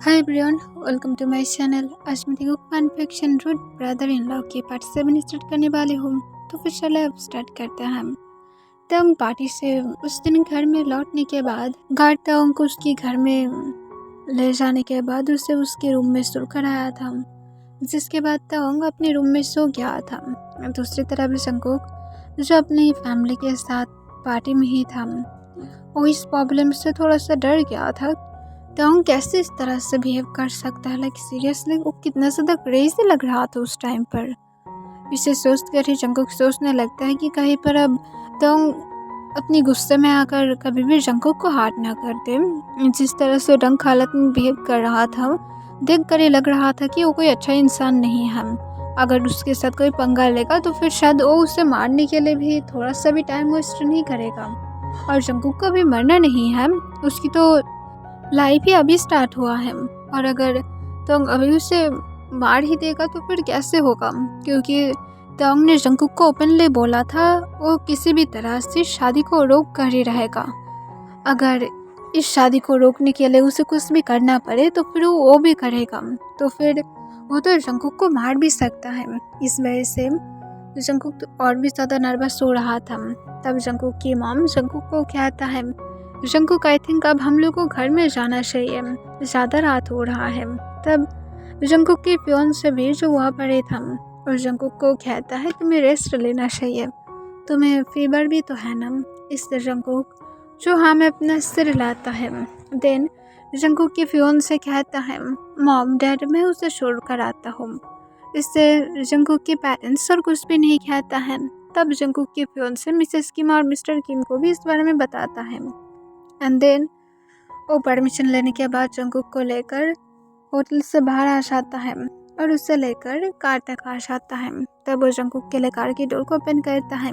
Hi everyone, welcome to my channel. आज मैं देखो fan fiction root brother in law की पार्ट 7 स्टार्ट करने वाली हूँ। तो फिर चलो अब स्टार्ट करते हैं हम। तंग पार्टी से उस दिन घर में लौटने के बाद गार्ड तंग को उसके घर में ले जाने के बाद उसे उसके रूम में सुल कर आया था, जिसके बाद तंग अपने रूम में सो गया था। दूसरी तरफ जंगकुक जो अपनी फैमिली के साथ पार्टी में ही था, वो इस प्रॉब्लम से थोड़ा सा डर गया था। टोंग कैसे इस तरह से बिहेव कर सकता है, लाइक सीरियसली वो कितना ज़्यादा क्रेजी लग रहा था उस टाइम पर। इसे सोच कर ही जंगकुक सोचने लगता है कि कहीं पर अब टोंग अपनी गुस्से में आकर कभी भी जंगकुक को हार्ट ना कर दे। जिस तरह से डंग हालत में बिहेव कर रहा था, देख कर ही लग रहा था कि वो कोई अच्छा इंसान नहीं है। अगर उसके साथ कोई पंगा लेगा तो फिर शायद वो उसे मारने के लिए भी थोड़ा सा भी टाइम वेस्ट नहीं करेगा। और जंगकुक को भी मरना नहीं है, उसकी तो लाइफ ही अभी स्टार्ट हुआ है। और अगर तोंग अभी उसे मार ही देगा तो फिर कैसे होगा, क्योंकि तोंग ने जंगकुक को ओपनली बोला था वो किसी भी तरह से शादी को रोक कर ही रहेगा। अगर इस शादी को रोकने के लिए उसे कुछ भी करना पड़े तो फिर वो भी करेगा। तो फिर वो तो जंगकुक को मार भी सकता है। इस वजह से जंगकुक तो और भी ज़्यादा नर्वस हो रहा था। तब जंगकुक की मॉम जंगकुक को कहता है, जंगकुक आई थिंक अब हम लोग को घर में जाना चाहिए, ज़्यादा रात हो रहा है। तब जंगकुक के फियांसे भी जो वहाँ पड़े था और जंगकुक को कहता है तुम्हें रेस्ट लेना चाहिए, तुम्हें फीवर भी तो है ना। इससे जंगकुक जो हाँ में अपना सिर हिलाता है। देन जंगकुक के फियांसे कहता है मॉम डैड मैं उसे छोड़ कर आता हूँ। इससे जंगकुक के पेरेंट्स और कुछ भी नहीं कहता है। तब जंगकुक के फियांसे मिसेस किम और मिस्टर किम को भी इस बारे में बताता है। एंड देन वो परमिशन लेने के बाद जंगकुक को लेकर होटल से बाहर आ जाता है और उसे लेकर कार तक आ जाता है। तब वो जंगकुक के लिए कार की डोर को ओपन करता है,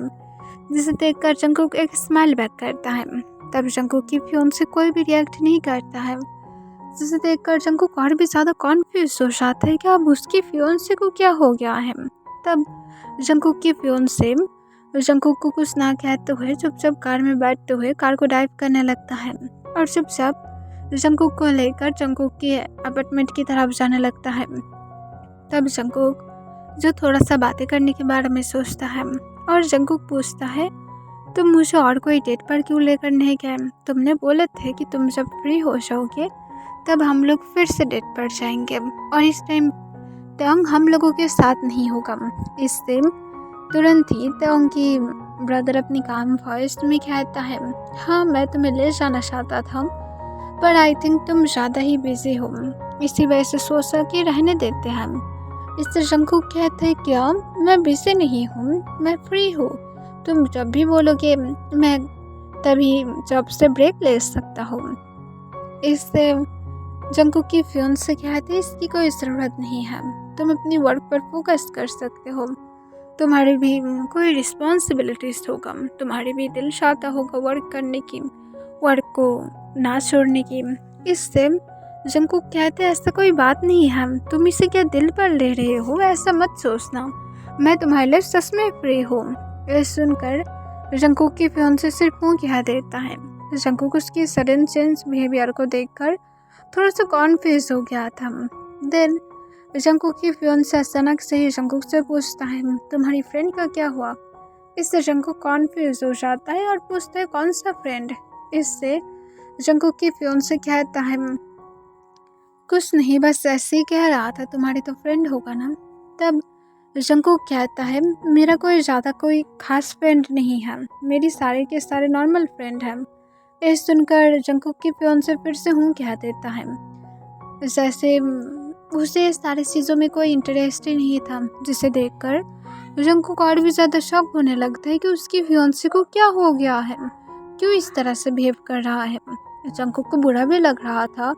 जिसे देखकर जंगकुक एक स्माइल बैक करता है। तब जंगकुक की फियांसे कोई भी रिएक्ट नहीं करता है, जिसे देखकर जंगकुक और भी ज़्यादा कॉन्फ्यूज हो जाता है कि अब उसकी फियांसे को क्या हो गया है। तब जंगकुक की फियांसे जंगकुक को कुछ ना कहते हुए चुपचाप कार में बैठते हुए कार को ड्राइव करने लगता है और चुपचाप जंगकुक को लेकर जंगकुक के अपार्टमेंट की तरफ जाने लगता है। तब जंगकुक जो थोड़ा सा बातें करने के बारे में सोचता है और जंगकुक पूछता है तुम मुझे और कोई डेट पर क्यों लेकर नहीं गए, तुमने बोले थे कि तुम जब फ्री हो जाओगे तब हम लोग फिर से डेट पर जाएंगे और इस टाइम तंग हम लोगों के साथ नहीं होगा। इससे तुरंत ही तंग की ब्रदर अपनी काम वॉइस में कहता है हाँ मैं तुम्हें ले जाना चाहता था, पर आई थिंक तुम ज़्यादा ही बिजी हो, इसी वजह से सोचा कि रहने देते हैं। इससे जंगकुक कहते हैं क्या मैं बिजी नहीं हूँ, मैं फ्री हूँ, तुम जब भी बोलोगे मैं तभी जॉब से ब्रेक ले सकता हूँ। इससे जंगकुक की फियांसे कहते हैं इसकी कोई ज़रूरत नहीं है, तुम अपनी वर्क पर फोकस कर सकते हो, तुम्हारी भी कोई रिस्पॉन्सिबिलिटीज होगा, तुम्हारी भी दिल चाहता होगा वर्क करने की, वर्क को ना छोड़ने की। इससे जंगकुक कहते हैं ऐसा कोई बात नहीं है, तुम इसे क्या दिल पर ले रहे हो, ऐसा मत सोचना, मैं तुम्हारे लिए सच में फ्री हूँ। यह सुनकर जंगकुक की फियांसे सिर्फ मुँह कह देता है। जंगकुक उसकी सडन चेंज बिहेवियर को देखकर थोड़ा सा कॉन्फ्यूज हो गया था। देन जंगकुक की फियांसे अचानक से ही जंगकुक से पूछता है तुम्हारी फ्रेंड का क्या हुआ। इससे जंगकुक कॉन्फ्यूज हो जाता है और पूछता है कौन सा फ्रेंड। इससे जंगकुक की फियांसे कहता है कुछ नहीं, बस ऐसे ही कह रहा था, तुम्हारी तो फ्रेंड होगा ना। तब जंगकुक कहता है मेरा कोई ज़्यादा कोई खास फ्रेंड नहीं है, मेरी सारे के सारे नॉर्मल फ्रेंड हैं। यह सुनकर जंगकुक की फियांसे फिर से हूँ कह देता है, जैसे उसे सारी चीज़ों में कोई इंटरेस्ट ही नहीं था, जिसे देखकर जंगकुक और भी ज़्यादा शॉक होने लगता है कि उसकी फियांसे को क्या हो गया है, क्यों इस तरह से बिहेव कर रहा है। जंगकुक को बुरा भी लग रहा था,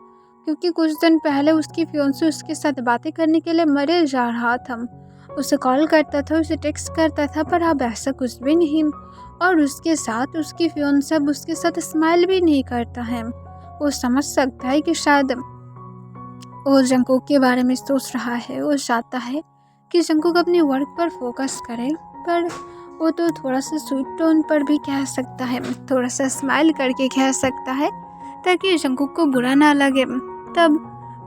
क्योंकि कुछ दिन पहले उसकी फियांसे उसके साथ बातें करने के लिए मरे जा रहा था, उसे कॉल करता था, उसे टेक्स्ट करता था, पर अब ऐसा कुछ भी नहीं। और उसके साथ उसकी फियांसे अब उसके साथ स्माइल भी नहीं करता है। वो समझ सकता है कि शायद वो जंगकुक के बारे में सोच रहा है, वो चाहता है कि जंगकुक अपनी वर्क पर फोकस करे, पर वो तो थोड़ा सा स्वीट टोन पर भी कह सकता है, थोड़ा सा स्माइल करके कह सकता है ताकि जंगकुक को बुरा ना लगे। तब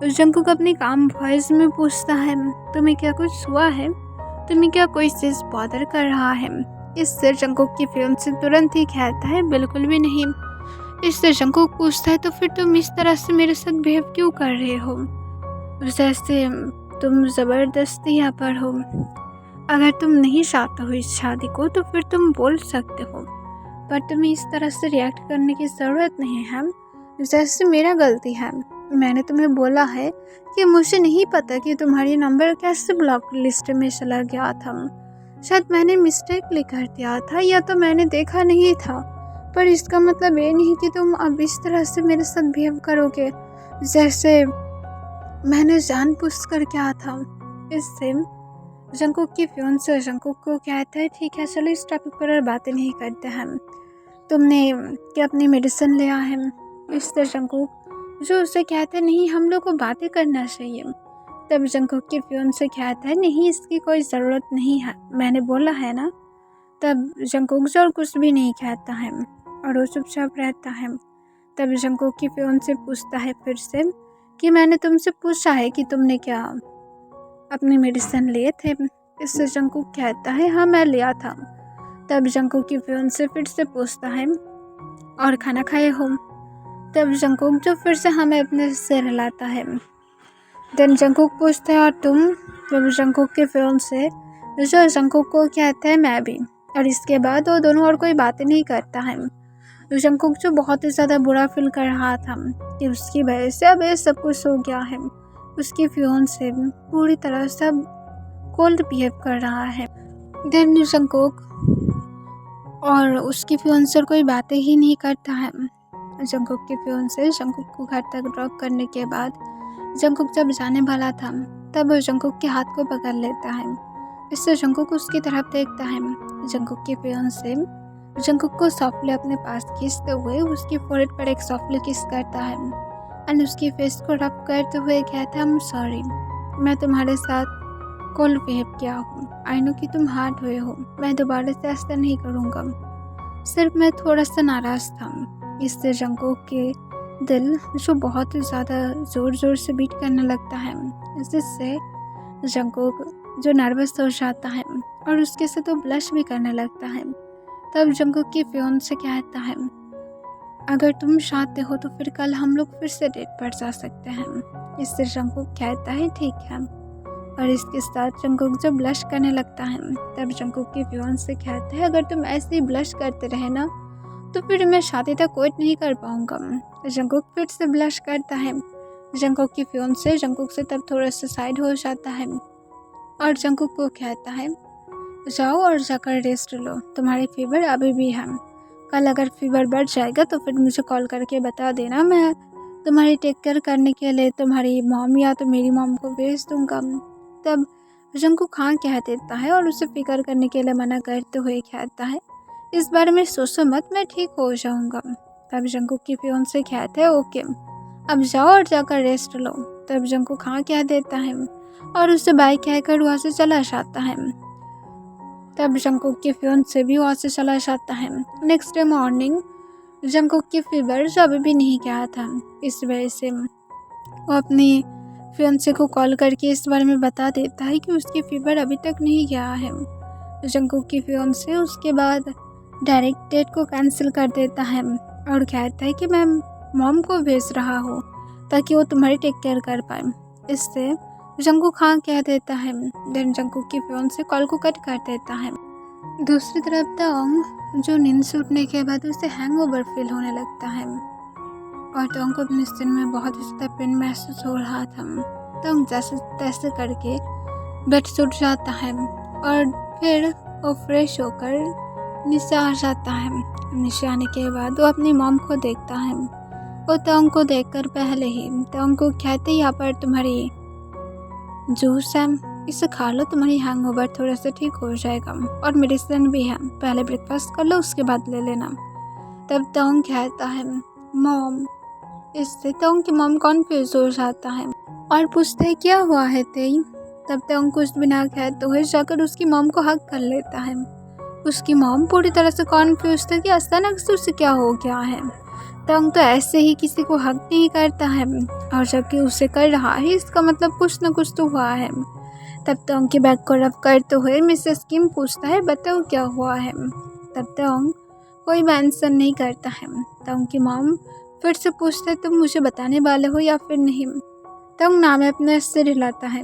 जंकुक अपनी काम वॉइस में पूछता है, तुम्हें क्या कुछ हुआ है? तुम्हें क्या कोई चीज़ बॉदर कर रहा है? इससे जंकुक की फियांसे तुरंत ही कहता है, बिल्कुल भी नहीं। इससे जंकुक पूछता है, तो फिर तुम इस तरह से मेरे साथ बिहेव क्यों कर रहे हो, जैसे तुम ज़बरदस्ती यहाँ पर हो? अगर तुम नहीं चाहते हो इस शादी को तो फिर तुम बोल सकते हो, पर तुम्हें इस तरह से रिएक्ट करने की ज़रूरत नहीं है, जैसे मेरा गलती है। मैंने तुम्हें बोला है कि मुझे नहीं पता कि तुम्हारी नंबर कैसे ब्लॉक लिस्ट में चला गया था। शायद मैंने मिस्टेकली कर दिया था, या तो मैंने देखा नहीं था, पर इसका मतलब ये नहीं कि तुम अब इस तरह से मेरे साथ बिहेव करोगे जैसे मैंने जानबूझकर किया था। इससे जंकुक की फियांसे जंकुक को कहता है, ठीक है चलो इस टॉपिक पर और बातें नहीं करते हैं, तुमने क्या अपनी मेडिसिन लिया है? इससे जंकुक जो उसे कहते हैं, नहीं हम लोग को बातें करना चाहिए। तब जंकुक की फियांसे कहता है, नहीं इसकी कोई ज़रूरत नहीं है, मैंने बोला है ना। तब जंकुक जो और कुछ भी नहीं कहता है और वो चुपचाप रहता है। तब जंकुक की फियांसे पूछता है फिर से कि मैंने तुमसे पूछा है कि तुमने क्या अपनी मेडिसिन लिए थे? इससे जंकुक कहता है, हाँ मैं लिया था। तब जंकुक की फियांसे फिर से पूछता है, और खाना खाए हो? तब जंकुक जो फिर से हमें अपने सिर हिलाता है। देन जंकुक पूछता है, और तुम? तब जंकुक के फियांसे जो जंकुक को कहता है, मैं भी। और इसके बाद वो दोनों और कोई बातें नहीं करता है। जंकुक जो बहुत ही ज़्यादा बुरा फील कर रहा था कि उसकी वजह से अब ये सब कुछ हो गया है। उसकी फियांसे पूरी तरह से कोल्ड बिहेव कर रहा है। देन जंकुक और उसकी फियांसे कोई बातें ही नहीं करता है। जंकुक के फियांसे जंकुक को घर तक ड्रॉप करने के बाद जंकुक जब जाने वाला था तब वो जंकुक के हाथ को पकड़ लेता है। इससे जंकुक उसकी तरफ देखता है। जंकुक के फियांसे जंकुक को सॉफ्टली अपने पास खींचते हुए उसकी फोrehead पर एक सॉफ्टली किस करता है एंड उसकी फेस को रब करते हुए कहता है, आई एम सॉरी, मैं तुम्हारे साथ कोल्ड बिहेव किया हूँ। आई नो कि तुम हार्ट हुए हो, मैं दोबारा से ऐसा नहीं करूँगा, सिर्फ मैं थोड़ा सा नाराज़ था। इससे जंकुक के दिल जो बहुत ही ज़्यादा ज़ोर ज़ोर से बीट करने लगता है, जिससे जंकुक जो नर्वस हो जाता है और उसके से तो ब्लश भी करने लगता है। तब जंकुक की फियांसे कहता है, अगर तुम चाहते हो तो फिर कल हम लोग फिर से डेट पर जा सकते हैं। इससे जंकुक कहता है, ठीक है। और इसके साथ जंकुक जब ब्लश करने लगता है तब जंकुक की फियांसे कहता है, अगर तुम ऐसे ही ब्लश करते रहे ना तो फिर मैं शादी तक वेट नहीं कर पाऊँगा। जंकुक फिर से ब्लश करता है। जंकुक की फियांसे जंकुक से तब थोड़ा सा साइड हो जाता है और जंकुक को कहता है, जाओ और जाकर रेस्ट लो, तुम्हारी फीवर अभी भी है। कल अगर फीवर बढ़ जाएगा तो फिर मुझे कॉल करके बता देना, मैं तुम्हारी टेक केयर करने के लिए तुम्हारी मॉम या तो मेरी मॉम को भेज दूँगा। तब जंकुक हाँ कह देता है और उसे फिक्र करने के लिए मना करते हुए कहता है, इस बारे में सोचो मत, मैं ठीक हो जाऊँगा। तब जंकुक की फियांसे कहते हैं, ओके अब जाओ और जाकर रेस्ट लो। तब जंकुक हाँ कह देता है और उसे बाय कहकर वहाँ से चला जाता है। तब जंकुक की फियांसे भी वहाँ से चला जाता है। नेक्स्ट डे मॉर्निंग जंकुक की फीवर जो अभी भी नहीं गया था, इस वजह से वो अपनी फियांसे को कॉल करके इस बारे में बता देता है कि उसकी फीवर अभी तक नहीं गया है। जंकुक की फियांसे उसके बाद डायरेक्ट डेट को कैंसिल कर देता है और कहता है कि मैं मॉम को भेज रहा हूँ ताकि वो तुम्हारी टेक केयर कर पाए। इससे जंकुक हाँ कह देता है। देन जंकुक की फियांसे कॉल को कट कर देता है। दूसरी तरफ तोंग जो नींद से उठने के बाद उसे हैंगओवर फील होने लगता है और तोंग को अपने सिर में बहुत ही ज़्यादा पेन महसूस हो रहा था। तोंग जैसे तैसे करके बेड से उठ जाता है और फिर वो फ्रेश होकर नीचे आ जाता है। नीचे आने के बाद वो अपनी मॉम को देखता है। वो तोंग को देखकर पहले ही तोंग को कहते, यहाँ पर तुम्हारी जूस है, इसे खा लो, तुम्हारी हैंगओवर थोड़ा सा ठीक हो जाएगा और मेडिसिन भी है, पहले ब्रेकफास्ट कर लो उसके बाद ले लेना। तब तोंग कहता है, मॉम। इससे तोंग की मॉम कॉन्फ्यूज हो जाता है और पूछते है, क्या हुआ है तेई? तब तोंग कुछ बिना कहते हुए जाकर उसकी मॉम को हक कर लेता है। उसकी मॉम पूरी तरह से कॉन्फ्यूज था कि अचानक से उसे क्या हो गया है। तंग तो ऐसे ही किसी को हक नहीं करता है, और जबकि उसे कर रहा है इसका मतलब कुछ न कुछ तो हुआ है। तब तंग के बैग को रफ करते हुए मिसेस किम पूछता है, बताओ क्या हुआ है। तब तंग कोई भी आंसर नहीं करता है। तंग की मॉम फिर से पूछता है, तुम मुझे बताने वाले हो या फिर नहीं। तंग नाम में अपने सिर हिलाता है।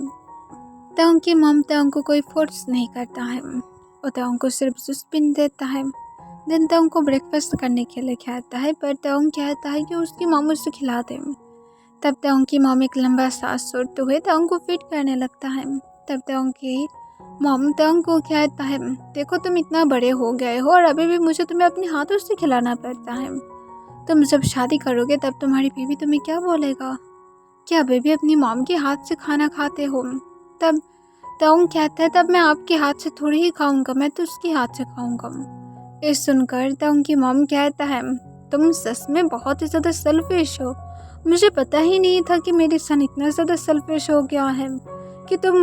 तंग की मॉम तंग को कोई फोर्स नहीं करता है, वो तंग को सिर्फ जूस पीने देता है। दिन तंग को ब्रेकफास्ट करने के लिए कहता है, पर तंग कहता है कि उसकी मॉम उसे खिला दे। तब तंग की मॉम एक लंबा सांस छोड़ते हुए तंग को फीड करने लगता है। तब तंग की मॉम तंग को कहता है, देखो तुम इतना बड़े हो गए हो और अभी भी मुझे तुम्हें अपने हाथों से खिलाना पड़ता है। तुम जब शादी करोगे तब तुम्हारी बीवी तुम्हें क्या बोलेगा, क्या बेबी अपनी मॉम के हाथ से खाना खाते हो। तब तंग कहता है, तब मैं आपके हाथ से थोड़ी ही खाऊंगा, मैं तो उसके हाथ से खाऊंगा। ये सुनकर तंग की मॉम कहता है, तुम सच में बहुत ही ज़्यादा सेल्फिश हो। मुझे पता ही नहीं था कि मेरे सन इतना ज़्यादा सेल्फिश हो गया है कि तुम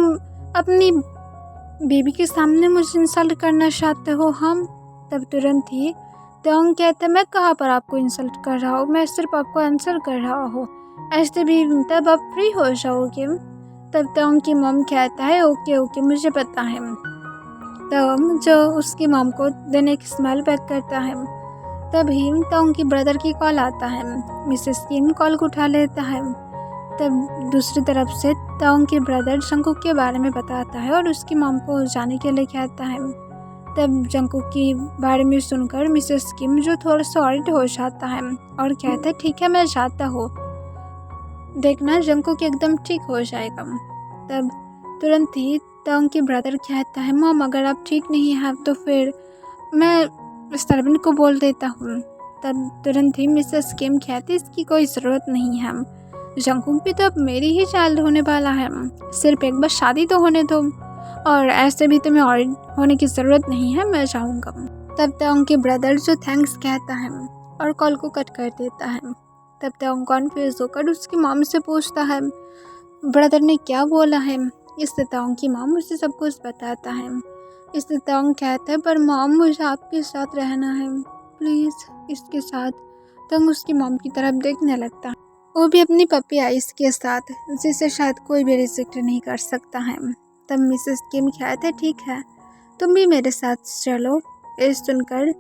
अपनी बेबी के सामने मुझे इंसल्ट करना चाहते हो। हम तब तुरंत ही तंग कहता है, मैं कहाँ पर आपको इंसल्ट कर रहा हूँ, मैं सिर्फ आपको आंसर कर रहा हूँ, ऐसे भी तब आप फ्री हो जाओगे। तब तंग की मॉम कहता है, ओके ओके मुझे पता है। तंग जो उसकी मॉम को देने एक स्माइल बैक करता है। तभी तंग की ब्रदर की कॉल आता है। मिसेस किम कॉल को उठा लेता है। तब दूसरी तरफ से तंग के ब्रदर जंकुक के बारे में बताता है और उसकी मॉम को जाने के लिए कहता है। तब जंकुक के बारे में सुनकर मिसेस किम जो थोड़ा सा ऑरिड हो जाता है और कहता है, ठीक है मैं जाता हूँ, देखना जंकुक एकदम ठीक हो जाएगा। तब तुरंत ही तंग के ब्रदर कहता है, मॉम अगर आप ठीक नहीं हैं तो फिर मैं सर्वेंट को बोल देता हूँ। तब तुरंत ही मिसेस किम कहती, इसकी कोई ज़रूरत नहीं है, जंकुक भी तो अब मेरी ही चाइल्ड होने वाला है, सिर्फ एक बार शादी तो होने दो, और ऐसे भी तुम्हें और होने की ज़रूरत नहीं है, मैं जाऊँगा। तब तंग के ब्रदर जो थैंक्स कहता है और कॉल को कट कर देता है। तब तंग कॉन्फ्यूज होकर उसकी मॉम से पूछता है, ब्रदर ने क्या बोला है। इससे तंग की मॉम उसे सब कुछ बताता है। इससे तंग कहता है, पर मॉम मुझे आपके साथ रहना है प्लीज़। इसके साथ तंग उसकी मॉम की तरफ देखने लगता है, वो भी अपनी पपी आइस के साथ, जिसे शायद कोई भी रिजेक्ट नहीं कर सकता है। तब मिसेस किम कहते हैं, ठीक है तुम भी मेरे साथ चलो। ये सुनकर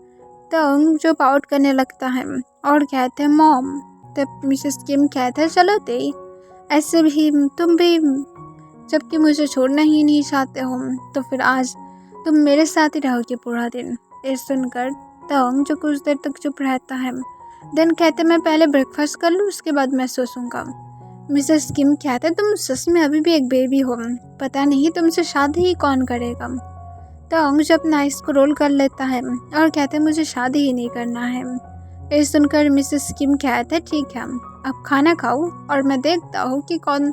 तंग जो पाउट करने लगता है और कहते हैं, मॉम। तब मिसेस किम कहते हैं, चलो ते ऐसे भी तुम भी जबकि मुझे छोड़ना ही नहीं चाहते हो तो फिर आज तुम मेरे साथ ही रहोगे पूरा दिन। ये सुनकर तंग जो कुछ देर तक चुप रहता है, देन कहते, मैं पहले ब्रेकफास्ट कर लूँ उसके बाद मैं सोचूंगा। मिसेस किम कहते, तुम सच में अभी भी एक बेबी हो, पता नहीं तुमसे शादी ही कौन करेगा। तंग जो अपना आइस को रोल कर लेता है और कहते, मुझे शादी ही नहीं करना है। ये सुनकर मिसेस किम कहते, ठीक है अब खाना खाओ और मैं देखता हूँ कि कौन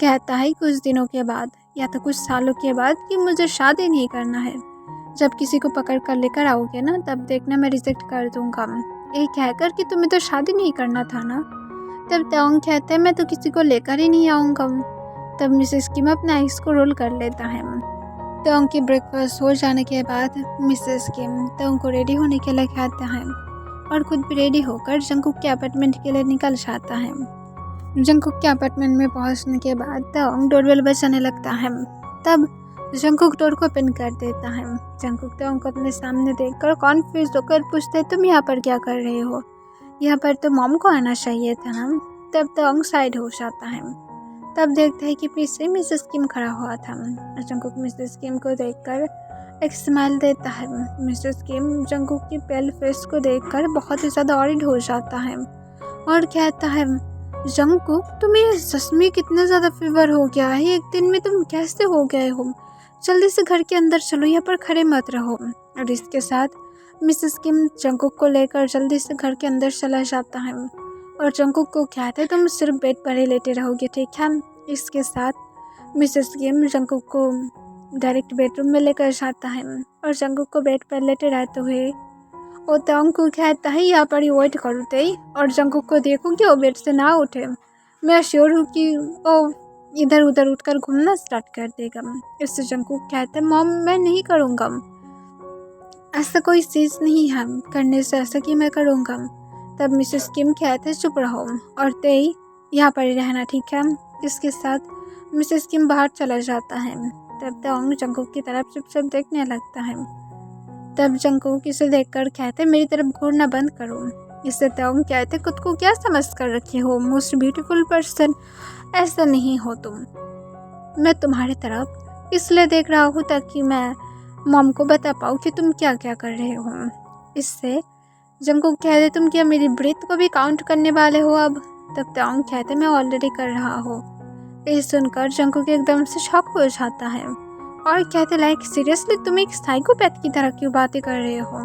कहता है कुछ दिनों के बाद या तो कुछ सालों के बाद कि मुझे शादी नहीं करना है। जब किसी को पकड़ कर लेकर आओगे ना तब देखना मैं रिजेक्ट कर दूंगा, ये कहकर कि तुम्हें तो शादी नहीं करना था ना। तब तंग कहता है, मैं तो किसी को लेकर ही नहीं आऊँगा। तब मिसेस किम अपना आइस को रोल कर लेता है। तंग की ब्रेकफास्ट हो जाने के बाद मिसेस किम तंग को रेडी होने के लिए कहता है और खुद भी रेडी होकर जंकुक के अपार्टमेंट के लिए निकल जाता है। जंकुक के अपार्टमेंट में पहुंचने के बाद तंग डोरबेल बजाने लगता है। तब जंकुक डोर को ओपन कर देता है। जंकुक तंग को अपने सामने देखकर कॉन्फ्यूज होकर पूछते, तुम यहाँ पर क्या कर रहे हो, यहाँ पर तो मॉम को आना चाहिए था ना। तब तंग साइड हो जाता है। तब देखता है कि पीछे मिसेस किम खड़ा हुआ था। जंकुक मिसेस किम को देखकर एक स्माइल देता है। मिसेस किम जंकुक की पेल फेस को देखकर बहुत ही ज़्यादा ऑरिड हो जाता है और कहता है, जंकुक तुम्हें सच में कितना ज़्यादा फीवर हो गया है, एक दिन में तुम कैसे हो गए हो, जल्दी से घर के अंदर चलो, यहाँ पर खड़े मत रहो। और इसके साथ मिसेस किम जंकुक को लेकर जल्दी से घर के अंदर चला जाता है और जंकुक को कहता है, तुम सिर्फ बेड पर ही लेटे रहोगे, ठीक है। इसके साथ मिसेस किम जंकुक को डायरेक्ट बेडरूम में लेकर जाता है और जंकुक को बेड पर लेटे रहते हुए वो तंग को कहता है, यहाँ पर ही वेट करते ही और जंकुक को देखो कि वो बेड से ना उठे, मैं श्योर हूँ कि वो इधर उधर उठकर घूमना स्टार्ट कर देगा। इससे जंकुक कहता है, मॉम मैं नहीं करूँगा, ऐसा कोई चीज़ नहीं है करने से ऐसा कि मैं करूँगा। तब मिसेस किम कहते चुप रहो और तेई यहाँ पर ही रहना, ठीक है। इसके साथ मिसेस किम बाहर चला जाता है। तब तोंग जंगकुक की तरफ चुपचाप देखने लगता है। तब जंगकुक इसे देखकर कहते मेरी तरफ घूरना बंद करो। इससे तोंग कहते खुद को क्या समझ कर रखे हो मोस्ट ब्यूटीफुल पर्सन, ऐसा नहीं हो तुम। मैं तुम्हारी तरफ इसलिए देख रहा हूँ ताकि मैं मॉम को बता पाऊँ कि तुम क्या क्या कर रहे हो। इससे जंगकुक कहते तुम क्या मेरी ब्रेथ को भी काउंट करने वाले हो अब। तब तोंग कहते मैं ऑलरेडी कर रहा हूँ। ये सुनकर जंगकुक एकदम से शॉक हो जाता है और कहते लाइक सीरियसली तुम एक साइकोपैथ की तरह क्यों बातें कर रहे हो।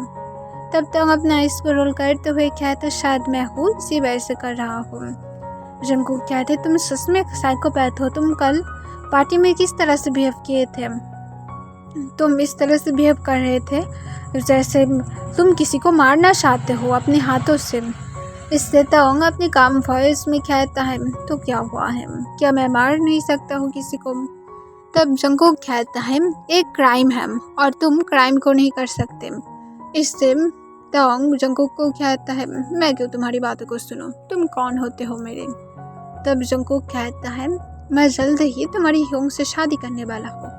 तब तोंग अपना आइस को रोल करते हुए कहते शायद मैं हूँ इसी वजह से कर रहा हूँ। जंगकुक कहते तुम सच में एक साइकोपैथ हो। तुम कल पार्टी में किस तरह से बिहेव किए थे। तुम इस तरह से बिहेव कर रहे थे जैसे तुम किसी को मारना चाहते हो अपने हाथों से। इससे तोंग अपनी काम वॉइस में कहता है तो क्या हुआ है, क्या मैं मार नहीं सकता हूँ किसी को। तब जंगकुक कहता है एक क्राइम है और तुम क्राइम को नहीं कर सकते। इससे तोंग जंगकुक को कहता है मैं क्यों तुम्हारी बातों को सुनूं, तुम कौन होते हो मेरे। तब जंगकुक कहता है मैं जल्द ही तुम्हारी ह्योंग से शादी करने वाला हूँ,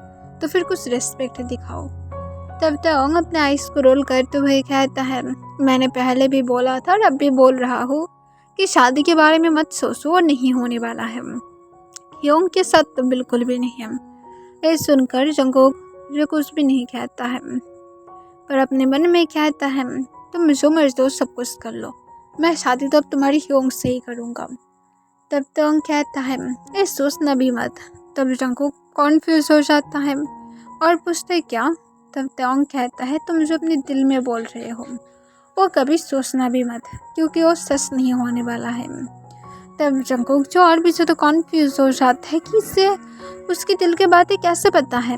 तो फिर कुछ रिस्पेक्ट दिखाओ। तब तोंग अपने आइस को रोल करते हुए कहता है मैंने पहले भी बोला था और अब भी बोल रहा हूँ कि शादी के बारे में मत सोचो और नहीं होने वाला है। ह्योंग के साथ तो बिल्कुल भी नहीं है। ये सुनकर जंगकुक जो कुछ भी नहीं कहता है पर अपने मन में कहता है तुम जो मर्जी हो सब कुछ कर लो, मैं शादी तो अब तुम्हारी ह्योंग से ही करूँगा। तब तोंग कहता है ये सोचना भी मत। तब जंगकुक कॉन्फ्यूज हो जाता है और पूछते क्या। तब तोंग कहता है तुम जो अपने दिल में बोल रहे हो वो कभी सोचना भी मत क्योंकि वो सच नहीं होने वाला है। तब जंगकुक जो और भी ज़्यादा कॉन्फ्यूज हो जाता है कि इससे उसके दिल की बातें कैसे पता है।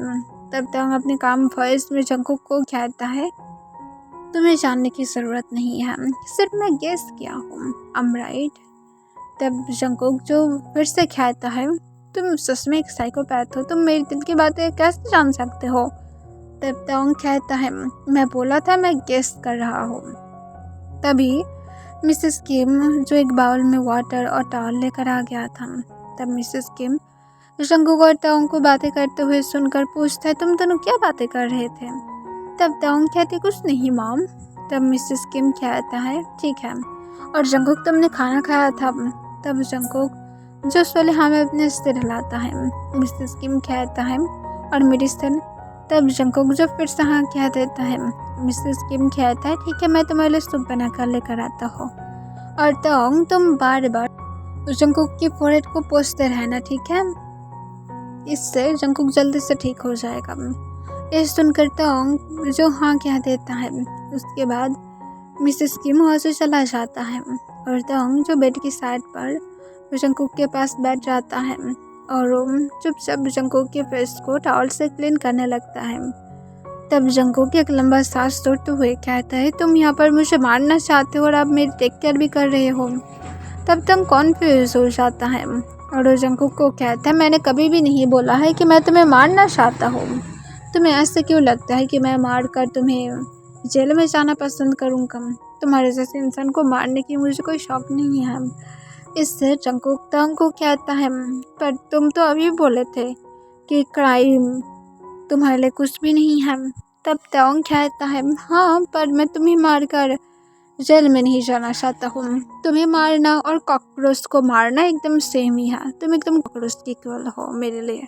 तब तोंग अपने काम वॉइस में जंगकुक को कहता है तुम्हें जानने की ज़रूरत नहीं है, सिर्फ मैं गेस किया हूँ, I'm right। तब जंगकुक जो फिर से कहता है तुम सच में एक साइकोपैथ हो, तुम मेरे दिल की बातें कैसे जान सकते हो। तब तोंग कहता है मैं बोला था मैं गेस कर रहा हूँ। तभी मिसेस किम जो एक बाउल में वाटर और टॉवल लेकर आ गया था। तब मिसेस किम जंगकुक और तोंग को बातें करते हुए सुनकर पूछता है तुम दोनों क्या बातें कर रहे थे। तब तोंग कहती कुछ नहीं मॉम। तब मिसेस किम कहता है ठीक है और जंगकुक तुमने खाना खाया था। तब जंगकुक जो सोले हमें अपने सिर हिलाता है। मिसेस किम कहता है और मेडिसिन। तब जंगकुक जो फिर से हाँ कह देता है। मिसेस किम कहता है ठीक है मैं तुम्हारे लिए सूप बना कर लेकर आता हूँ और तोंग तुम बार बार जंगकुक की फोrehead को पोंछते रहना, ठीक है। इससे जंगकुक जल्दी से ठीक हो जाएगा। ये सुनकर तोंग जो हाँ कह देता है। उसके बाद मिसेस किम वहाँ से चला जाता है और तोंग जो बेड की साइड पर जंगकुक के पास बैठ जाता है और चुपचाप जंगकुक के फेस को टॉवल से क्लीन करने लगता है। तब जंगकुक एक लंबा सांस छोड़ते हुए कहता है तुम यहाँ पर मुझे मारना चाहते हो और आप मेरी टेक केयर भी कर रहे हो। तब तोंग कॉन्फ्यूज हो जाता है और जंगकुक को कहता है मैंने कभी भी नहीं बोला है कि मैं तुम्हें मारना चाहता हूँ। तुम्हें ऐसे क्यों लगता है कि मैं मार कर तुम्हें जेल में जाना पसंद करूँगा। तुम्हारे जैसे इंसान को मारने की मुझे कोई शौक नहीं है। इससे जंगकुक तोंग को कहता है पर तुम तो अभी बोले थे कि क्राइम तुम्हारे लिए कुछ भी नहीं है। तब तोंग कहता है हाँ पर मैं तुम्हें मारकर जेल में नहीं जाना चाहता हूँ। तुम्हें मारना और कॉकरोच को मारना एकदम सेम ही है, तुम एकदम कॉकरोच की इक्वल हो मेरे लिए।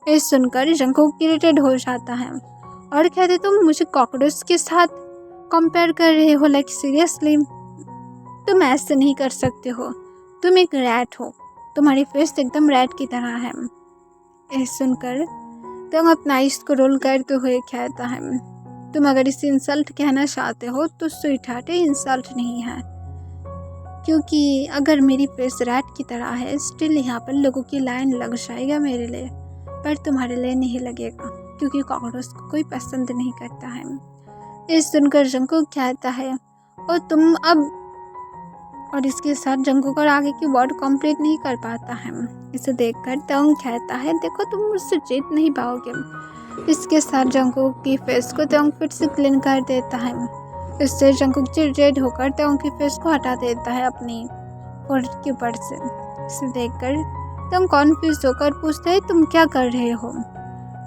ये सुनकर जंगकुक इरिटेट हो जाता है और कहते तुम मुझे कॉकरोच के साथ कंपेयर कर रहे हो, लाइक सीरियसली तुम ऐसे नहीं कर सकते हो, तुम एक रैट हो, तुम्हारी फेस एकदम रैट की तरह है। ये सुनकर तुम अपना आइस को रोल करते हुए कहता है तुम अगर इसे इंसल्ट कहना चाहते हो तो स्वीटहार्ट इंसल्ट नहीं है क्योंकि अगर मेरी फेस रैट की तरह है स्टिल यहाँ पर लोगों की लाइन लग जाएगा मेरे लिए, पर तुम्हारे लिए नहीं लगेगा क्योंकि कॉकरोच को कोई पसंद नहीं करता है। ये सुनकर जंगकुक कहता है और तुम अब, और इसके साथ जंगकुक और आगे की वर्ड कंप्लीट नहीं कर पाता है। इसे देखकर तोंग कहता है देखो तुम मुझसे जीत नहीं पाओगे। इसके साथ जंगकुक की फेस को तोंग फिर से क्लीन कर देता है इससे जंकुक चिड़चिड़ होकर तोंग के फेस को हटा देता है अपनी फोrehead के ऊपर से। इसे देखकर तोंग कॉन्फ्यूज होकर पूछते है, तुम क्या कर रहे हो?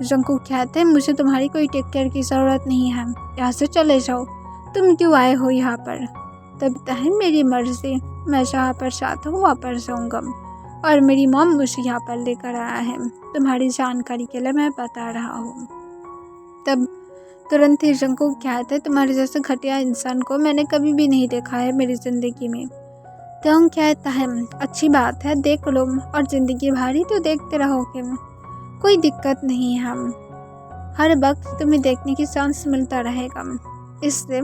जंकुक कहते हैं, मुझे तुम्हारी कोई टेक केयर की ज़रूरत नहीं है, यहाँ से चले जाओ। तुम क्यों आए हो यहाँ पर? तब है मेरी मर्जी, मैं जहाँ पर चाहता हूँ वहाँ पर जाऊँगा, और मेरी मॉम मुझे यहाँ पर लेकर आया है। तुम्हारी जानकारी के लिए मैं बता रहा हूँ। तब तुरंत ही जंकुक कहते, तुम्हारे जैसे घटिया इंसान को मैंने कभी भी नहीं देखा है मेरी ज़िंदगी में। तोंग कहता है, अच्छी बात है, देख लो, और ज़िंदगी भर ही तो देखते रहोगे, कोई दिक्कत नहीं है, हर वक्त तुम्हें देखने की चांस मिलता रहेगा। इससे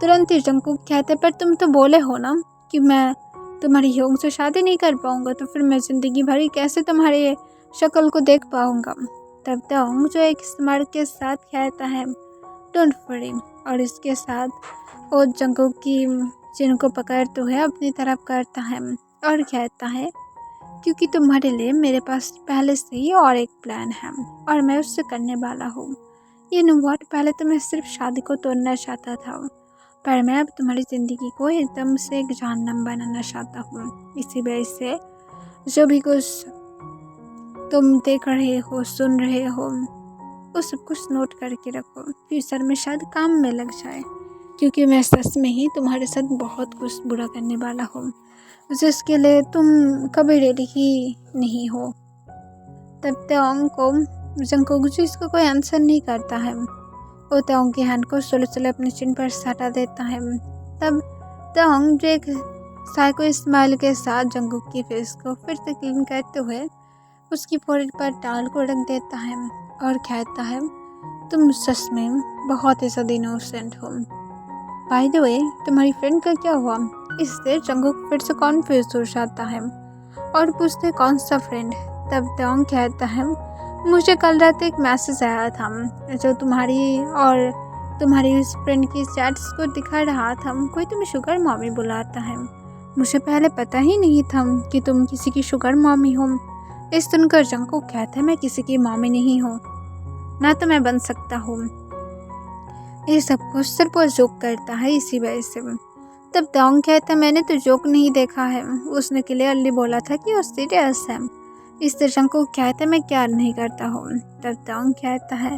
तुरंत ही जंकुक कहते, पर तुम तो बोले हो ना कि मैं तुम्हारी ह्योंग से शादी नहीं कर पाऊंगा, तो फिर मैं ज़िंदगी भर ही कैसे तुम्हारे शक्ल को देख पाऊंगा? तब तोंग जो एक स्मार्ट के साथ कहता है, डोंट वरी, और इसके साथ वो जंकुक की चिन्ह को पकड़ते हुए अपनी तरफ करता है और कहता है, क्योंकि तुम्हारे लिए मेरे पास पहले से ही और एक प्लान है और मैं उससे करने वाला हूँ। ये नो व्हाट, पहले तो मैं सिर्फ शादी को तोड़ना चाहता था, पर मैं अब तुम्हारी ज़िंदगी को एकदम से एक जहन्नम बनाना चाहता हूँ। इसी वजह से जो भी कुछ तुम देख रहे हो, सुन रहे हो, वो सब कुछ नोट करके रखो, फ्यूचर में शायद काम में लग जाए, क्योंकि मैं सच में ही तुम्हारे साथ बहुत कुछ बुरा करने वाला हूँ, जिसके लिए तुम कभी रेडी ही नहीं हो। तब तोंग को जंकुक जो इसका कोई आंसर नहीं करता है, वो तोंग की हैंड को स्लो अपने चिन पर सटा देता है। तब तोंग जो एक साइको स्माइल के साथ जंकुक की फेस को फिर से क्लीन करते हुए उसकी फोrehead पर टाल को रख देता है और कहता है, तुम सच में बहुत ही ज़्यादा इनोसेंट हो। बाय द वे, तुम्हारी फ्रेंड का क्या हुआ? इससे जंकुक फिर से कॉन्फ्यूज हो जाता है और पूछते, कौन सा फ्रेंड? तब तोंग कहता है, मुझे कल रात एक मैसेज आया था जो तुम्हारी और तुम्हारी उस फ्रेंड की चैट्स को दिखा रहा था, कोई तुम्हें शुगर मॉमी बुलाता है। मुझे पहले पता ही नहीं था कि तुम किसी की शुगर मॉमी हो। इस सुनकर जंकुक कहता है, मैं किसी की मॉमी नहीं हूँ, ना तो मैं बन सकता हूँ। ये सब कुछ सिर्फ वो जोक करता है, इसी वजह से। तब तोंग कहता है, मैंने तो जोक नहीं देखा है, उसने क्लियरली बोला था कि वो सीरियस है। इससे जंकुक कहता है, मैं क्या नहीं करता हूँ। तब तोंग कहता है,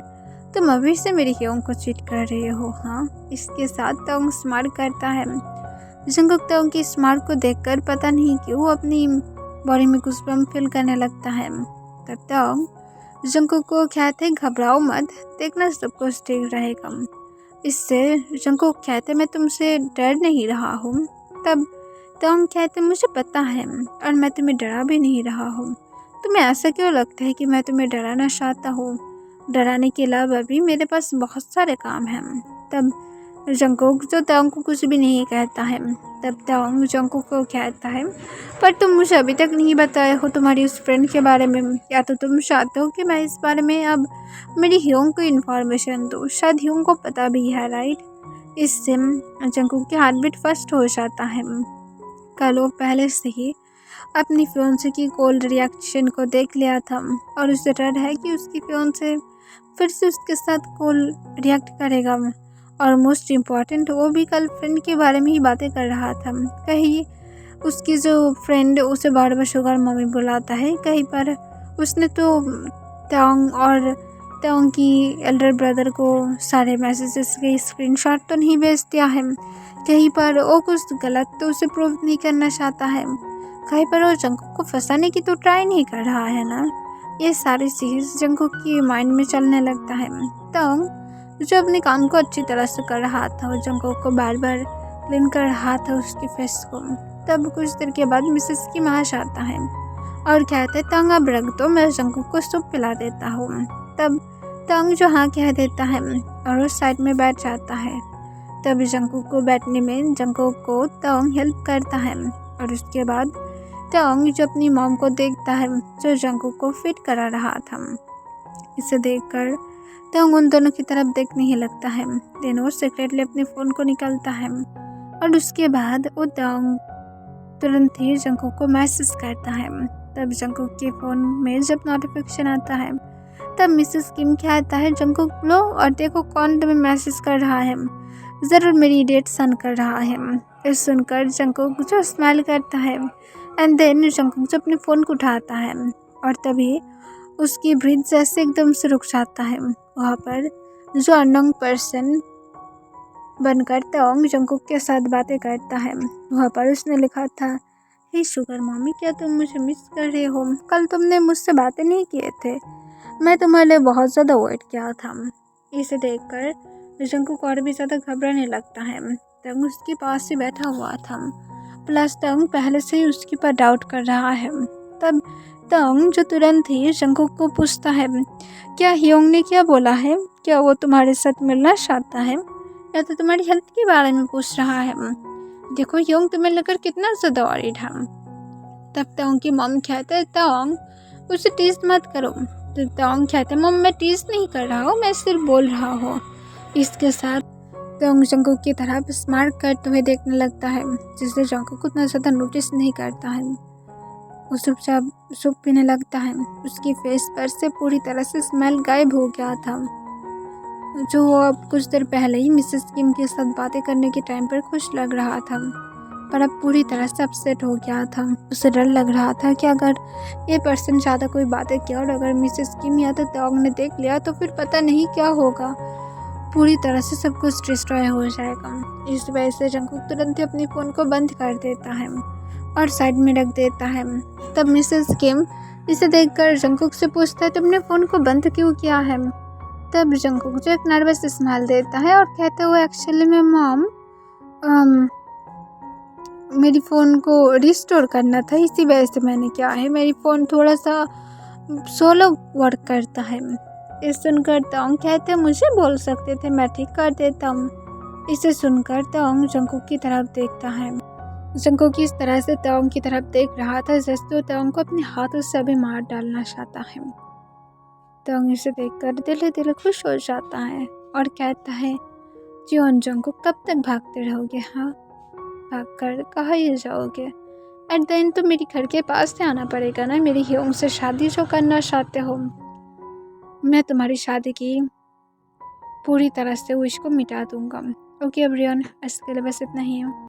तुम अभी से मेरी ह्योंग को चीट कर रहे हो, हाँ? इसके साथ तोंग स्मार्ट करता है। जंकुक तोंग की स्मार्ट को देखकर पता नहीं क्यों अपनी बॉडी में गूज़बम्प फील करने लगता है। तब तोंग जंकुक को कहते हैं, घबराओ मत, देखना सब कुछ ठीक रहेगा। इससे जंकुक कहते, मैं तुमसे डर नहीं रहा हूँ। तब तोंग कहते, मुझे पता है और मैं तुम्हें डरा भी नहीं रहा हूँ। तुम्हें ऐसा क्यों लगता है कि मैं तुम्हें डराना चाहता हूँ? डराने के अलावा भी मेरे पास बहुत सारे काम हैं। तब जंकुक जो तोंग को कुछ भी नहीं कहता है। तब तोंग जंकुक को कहता है, पर तुम मुझे अभी तक नहीं बताए हो तुम्हारी उस फ्रेंड के बारे में। या तो तुम चाहते हो कि मैं इस बारे में अब मेरी ह्योंग को इन्फॉर्मेशन दूँ? शायद ह्योंग को पता भी है, राइट? इससे जंकुक की हार्ट बीट फास्ट हो जाता है। कल वो पहले से ही अपनी फियोंसे की कोल्ड रिएक्शन को देख लिया था और उसे डर है कि उसकी फियोंसे फिर से उसके साथ कोल्ड रिएक्ट करेगा। और मोस्ट इम्पॉर्टेंट, वो भी कल फ्रेंड के बारे में ही बातें कर रहा था। कहीं उसकी जो फ्रेंड उसे बार बार शुगर मम्मी बुलाता है, कहीं पर उसने तो तोंग और तोंग की एल्डर ब्रदर को सारे मैसेजेस के स्क्रीनशॉट तो नहीं भेज दिया है, कहीं पर वो कुछ गलत तो उसे प्रूव नहीं करना चाहता है, कहीं पर वो जंकुक को फंसाने की तो ट्राई नहीं कर रहा है ना। ये सारी चीज़ जंकुक की माइंड में चलने लगता है। तोंग जो अपने काम को अच्छी तरह से कर रहा था और जंकुक को बार बार क्लीन कर रहा था उसकी फेस को। तब कुछ देर के बाद मिसेस की माँ आता है और कहते, तोंग अब रख दो, मैं जंकुक को सूप पिला देता हूँ। तब तोंग जो हाँ कह देता है और उस साइड में बैठ जाता है। तब जंकुक को बैठने में जंकुक को तोंग हेल्प करता है और उसके बाद तोंग जो अपनी मॉम को देखता है जो जंकुक को फिट करा रहा था। इसे देखकर तोंग उन दोनों की तरफ देखने ही लगता है। देन वो सीक्रेटली अपने फ़ोन को निकालता है और उसके बाद वो तोंग तुरंत ही जंकुक को मैसेज करता है। तब जंकुक के फ़ोन में जब नोटिफिकेशन आता है तब मिसेस किम कहता है, जंकुक लो और देखो कौन तुम्हें मैसेज कर रहा है। ज़रूर मेरी डेट सन कर रहा है। ये सुनकर जंकुक जो स्माइल करता है एंड देन जंकुक जो अपने फ़ोन को उठाता है और तभी उसकी ब्रीथ जैसे एकदम से रुक जाता है। वहाँ पर जो अननोन पर्सन बनकर तोंग जंकुक के साथ बातें करता है। वहाँ पर उसने लिखा था, हे शुगर मॉमी, क्या तुम मुझे मिस कर रहे हो? कल तुमने मुझसे बातें नहीं किए थे, मैं तुम्हारे लिए बहुत ज़्यादा वेट किया था। इसे देखकर जंकुक और भी ज़्यादा घबराने लगता है। तंग उसके पास ही बैठा हुआ था, प्लस तंग पहले से ही उसके ऊपर डाउट कर रहा है। तब तंग जो तुरंत ही जंकुक को पूछता है, क्या हियोंग ने क्या बोला है? क्या वो तुम्हारे साथ मिलना चाहता है या तो तुम्हारी हेल्थ के बारे में पूछ रहा है? देखो हियोंग तुम्हें लेकर कितना ज़्यादा वरीड है। तब तोंग की मॉम कहते हैं, तोंग उसे टीज मत करो। तो तोंग कहते हैं, मॉम मैं टीज नहीं कर रहा हूँ, मैं सिर्फ बोल रहा हूँ। इसके साथ तोंग जंकुक की तरफ स्मार्ट करते हुए देखने लगता है, जिससे जंकुक उतना ज़्यादा नोटिस नहीं करता है। वो चुपचाप सूप पीने लगता है। उसकी फेस पर से पूरी तरह से स्मेल गायब हो गया था, जो वो अब कुछ देर पहले ही मिसेस किम के साथ बातें करने के टाइम पर खुश लग रहा था, पर अब पूरी तरह से अपसेट हो गया था। उसे डर लग रहा था कि अगर ये पर्सन ज़्यादा कोई बातें किया और अगर मिसेस किम या तो तोंग ने देख लिया तो फिर पता नहीं क्या होगा, पूरी तरह से सब कुछ डिस्ट्रॉय हो जाएगा। इस वजह से जंकुक तुरंत ही अपने फ़ोन को बंद कर देता है और साइड में रख देता है। तब मिसेस किम इसे देखकर जंकुक से पूछता है, तुमने फ़ोन को बंद क्यों किया है? तब जंकुक जो एक नर्वस स्माइल देता है और कहते हुए, एक्चुअली में मॉम मेरी फ़ोन को रिस्टोर करना था, इसी वजह से मैंने किया है। मेरी फ़ोन थोड़ा सा स्लो वर्क करता है। ये सुनकर तोंग कहते, मुझे बोल सकते थे, मैं ठीक कर देता हूँ। इसे सुनकर तोंग जंकुक की तरफ देखता है। जंकुक इस तरह से तोंग की तरफ देख रहा था जैसे वो तोंग को अपने हाथों से अभी मार डालना चाहता है। तोंग इसे देखकर दिल दिल खुश हो जाता है और कहता है, जियोन जंकुक कब तक भागते रहोगे? हाँ, भागकर कहाँ ही जाओगे? एट द एंड तो मेरे घर के पास से आना पड़ेगा ना। मेरी हियोंग से शादी जो करना चाहते हो, मैं तुम्हारी शादी की पूरी तरह से विश को मिटा दूंगा। ओके एवरीवन, इसके लिए बस इतना ही है।